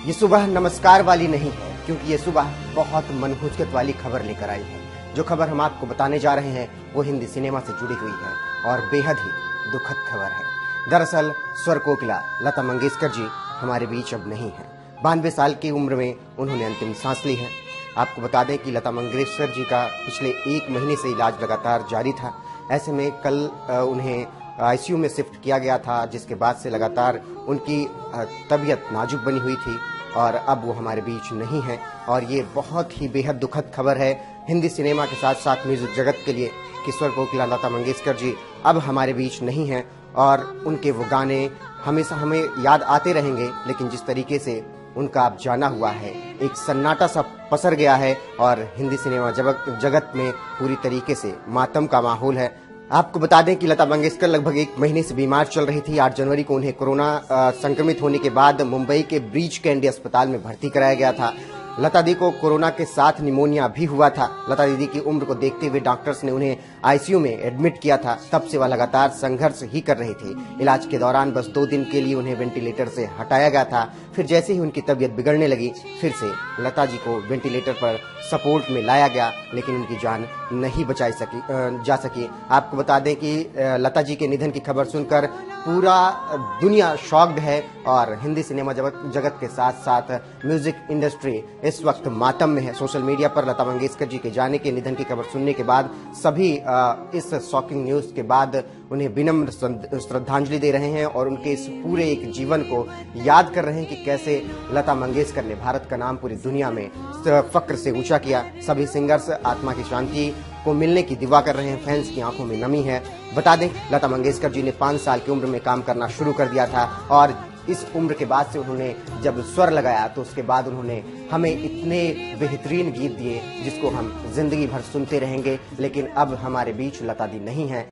ये सुबह नमस्कार वाली नहीं है, क्योंकि ये सुबह बहुत मनहूसकत वाली खबर लेकर आई है। जो खबर हम आपको बताने जा रहे हैं वो हिंदी सिनेमा से जुड़ी हुई है और बेहद ही दुखद खबर है। दरअसल स्वर कोकिला लता मंगेशकर जी हमारे बीच अब नहीं है। 92 साल की उम्र में उन्होंने अंतिम सांस ली है। आपको बता दें कि लता मंगेशकर जी का पिछले 1 महीने से इलाज लगातार जारी था। ऐसे में कल उन्हें आईसीयू में शिफ्ट किया गया था, जिसके बाद से लगातार उनकी तबीयत नाजुक बनी हुई थी और अब वो हमारे बीच नहीं है। और ये बहुत ही बेहद दुखद खबर है हिंदी सिनेमा के साथ साथ म्यूजिक जगत के लिए कि स्वर कोकिला लता मंगेशकर जी अब हमारे बीच नहीं हैं और उनके वो गाने हमेशा हमें याद आते रहेंगे। लेकिन जिस तरीके से उनका अब जाना हुआ है, एक सन्नाटा सा पसर गया है और हिंदी सिनेमा जगत में पूरी तरीके से मातम का माहौल है। आपको बता दें कि लता मंगेशकर लगभग 1 महीने से बीमार चल रही थी। 8 जनवरी को उन्हें कोरोना संक्रमित होने के बाद मुंबई के ब्रीच कैंडी अस्पताल में भर्ती कराया गया था। लता दी को कोरोना के साथ निमोनिया भी हुआ था। लता दीदी की उम्र को देखते हुए डॉक्टर्स ने उन्हें आईसीयू में एडमिट किया था। तब से वह लगातार संघर्ष ही कर रही थी। इलाज के दौरान बस 2 दिन के लिए उन्हें वेंटिलेटर से हटाया गया था। फिर जैसे ही उनकी तबीयत बिगड़ने लगी, फिर से लता जी को वेंटिलेटर पर सपोर्ट में लाया गया, लेकिन उनकी जान नहीं बचाई जा सकी। आपको बता दें कि लता जी के निधन की खबर सुनकर पूरा दुनिया शॉक्ड है और हिंदी सिनेमा जगत के साथ साथ म्यूजिक इंडस्ट्री इस वक्त मातम में है। सोशल मीडिया पर लता मंगेशकर जी के जाने के निधन की खबर सुनने के बाद सभी इस शॉकिंग न्यूज के बाद उन्हें विनम्र श्रद्धांजलि दे रहे हैं और उनके इस पूरे एक जीवन को याद कर रहे हैं कि कैसे लता मंगेशकर ने भारत का नाम पूरी दुनिया में फक्र से ऊंचा किया। सभी सिंगर्स आत्मा की शांति को मिलने की दुआ कर रहे हैं। फैंस की आंखों में नमी है। बता दें, लता मंगेशकर जी ने 5 साल की उम्र में काम करना शुरू कर दिया था और इस उम्र के बाद से उन्होंने जब स्वर लगाया तो उसके बाद उन्होंने हमें इतने बेहतरीन गीत दिए जिसको हम जिंदगी भर सुनते रहेंगे। लेकिन अब हमारे बीच लता दी नहीं है।